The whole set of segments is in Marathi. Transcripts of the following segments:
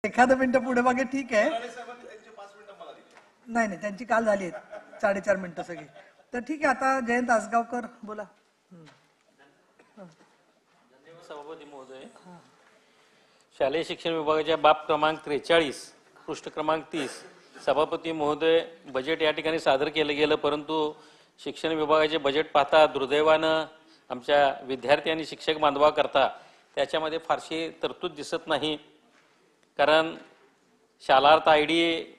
एखादं मिनिटं पुढे मागे ठीक आहे. नाही नाही, त्यांची काल झाली आहेत 4.5 मिनिटं सगळी. तर ठीक आहे, आता जयंत आसगावकर बोला. सभापती महोदय, शालेय शिक्षण विभागाच्या बाब क्रमांक 43 पृष्ठ क्रमांक 30 सभापती महोदय, बजेट या ठिकाणी सादर केलं गेलं, परंतु शिक्षण विभागाचे बजेट पाहता दुर्दैवानं आमच्या विद्यार्थी आणि शिक्षक बांधवाकरता त्याच्यामध्ये फारशी तरतूद दिसत नाही. कारण शालार्थ ID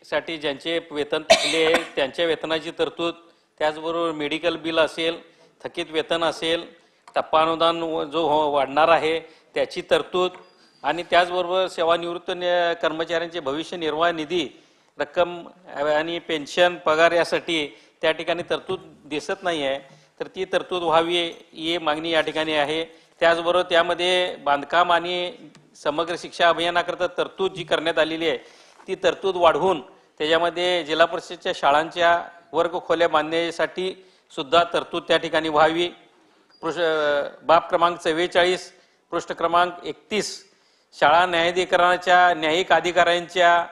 साठी ज्यांचे वेतन थकले त्यांच्या वेतनाची तरतूद, त्याचबरोबर मेडिकल बिल असेल, थकीत वेतन असेल, टप्पा अनुदान जो वाढणार आहे त्याची तरतूद, आणि त्याचबरोबर सेवानिवृत्त कर्मचाऱ्यांचे भविष्य निर्वाह निधी रक्कम आणि पेन्शन पगार यासाठी त्या ठिकाणी तरतूद दिसत नाही आहे. तर ती तरतूद व्हावी ही मागणी या ठिकाणी आहे. त्याचबरोबर त्यामध्ये बांधकाम आणि समग्र शिक्षा अभियानाकरता तरतूद जी करण्यात आलेली आहे ती तरतूद वाढवून त्याच्यामध्ये जिल्हा परिषदच्या शाळांच्या वर्ग खोल्या बांधण्यासाठी सुद्धा तरतूद त्या ठिकाणी व्हावी. बाब क्रमांक 44 पृष्ठ क्रमांक 31 शाळा न्यायाधिकरणाच्या न्यायिक अधिकाऱ्यांच्या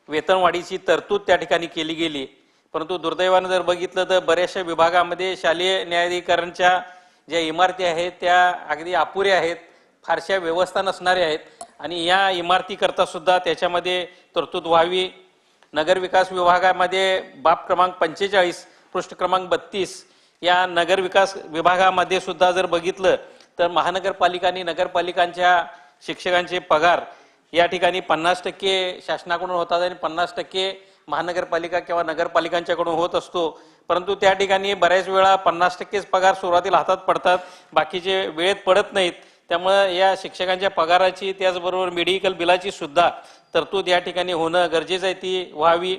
वेतनवाढीची तरतूद त्या ठिकाणी केली गेली. परंतु दुर्दैवानं जर बघितलं तर बऱ्याचशा विभागामध्ये शालेय न्यायाधिकरणच्या ज्या इमारती आहेत त्या अगदी अपुऱ्या आहेत, फारशा व्यवस्था नसणाऱ्या आहेत, आणि या इमारतीकरता सुद्धा त्याच्यामध्ये तरतूद व्हावी. नगरविकास विभागामध्ये बाब क्रमांक 45 पृष्ठ क्रमांक 32 या नगरविकास विभागामध्ये सुद्धा जर बघितलं तर महानगरपालिका आणि नगरपालिकांच्या शिक्षकांचे पगार या ठिकाणी 50% शासनाकडून होतात आणि 50% महानगरपालिका किंवा नगरपालिकांच्याकडून होत असतो. परंतु त्या ठिकाणी बऱ्याच वेळा 50%च पगार सुरुवातीला हातात पडतात, बाकीचे वेळेत पडत नाहीत. त्यामुळे या शिक्षकांच्या पगाराची त्याचबरोबर मेडिकल बिलाची सुद्धा तरतूद या ठिकाणी होणं गरजेचं आहे, ती व्हावी.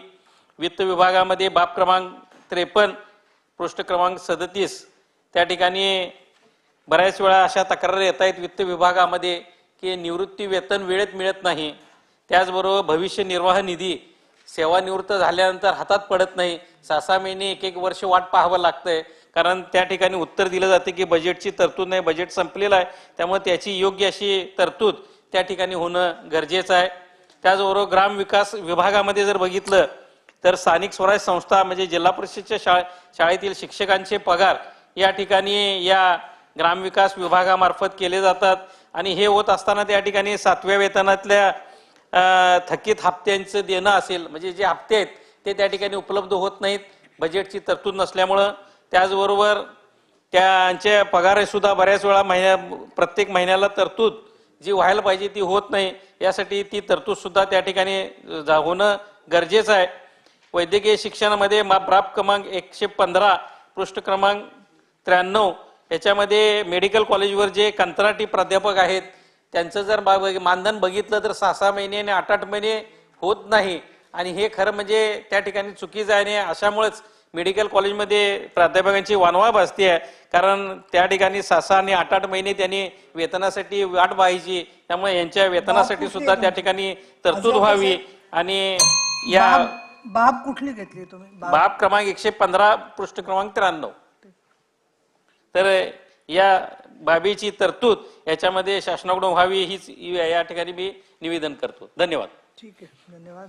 वित्त विभागामध्ये बाब क्रमांक 53 पृष्ठ क्रमांक 37 त्या ठिकाणी बऱ्याच वेळा अशा तक्रारी येत आहेत वित्त विभागामध्ये की निवृत्ती वेतन वेळेत मिळत नाही, त्याचबरोबर भविष्य निर्वाह निधी सेवानिवृत्त झाल्यानंतर हातात पडत नाही, 6-6 महिने 1-1 वर्ष वाट पाहावं लागतंय. कारण त्या ठिकाणी उत्तर दिलं जाते की बजेटची तरतूद नाही, बजेट संपलेलं आहे, त्यामुळे त्याची योग्य अशी तरतूद त्या ठिकाणी होणं गरजेचं आहे. त्याचबरोबर ग्रामविकास विभागामध्ये जर बघितलं तर स्थानिक स्वराज्य संस्था म्हणजे जिल्हा परिषदच्या शाळेतील शिक्षकांचे पगार या ठिकाणी या ग्रामविकास विभागामार्फत केले जातात, आणि हे होत असताना त्या ठिकाणी 7व्या वेतनातल्या थकीत हप्त्यांचं देणं असेल, म्हणजे जे हप्ते आहेत ते त्या ठिकाणी उपलब्ध होत नाहीत बजेटची तरतूद नसल्यामुळं. त्याचबरोबर त्यांच्या पगार सुद्धा बऱ्याच वेळा प्रत्येक महिन्याला तरतूद जी व्हायला पाहिजे ती होत नाही, यासाठी ती तरतूद सुद्धा त्या ठिकाणी होणं गरजेचं आहे. वैद्यकीय शिक्षणामध्ये बाब क्रमांक 115 पृष्ठ क्रमांक 93 याच्यामध्ये मेडिकल कॉलेजवर जे कंत्राटी प्राध्यापक आहेत त्यांचं जर मानधन बघितलं तर 6-6 महिने आणि 8-8 महिने होत नाही, आणि हे खरं म्हणजे त्या ठिकाणी चुकीचं आहे. आणि अशामुळेच मेडिकल कॉलेजमध्ये प्राध्यापकांची वानवा भासते आहे, कारण त्या ठिकाणी 6-6 आणि 8-8 महिने त्यांनी वेतनासाठी वाट पाहायची. त्यामुळे यांच्या वेतनासाठी सुद्धा त्या ठिकाणी तरतूद व्हावी. आणि या बाब कुठली घेतली तुम्ही? बाब क्रमांक 115 पृष्ठ क्रमांक 93. तर या बाबीची तरतूद याच्यामध्ये शासनाकडून व्हावी हीच या ठिकाणी मी निवेदन करतो. धन्यवाद. ठीक आहे, धन्यवाद.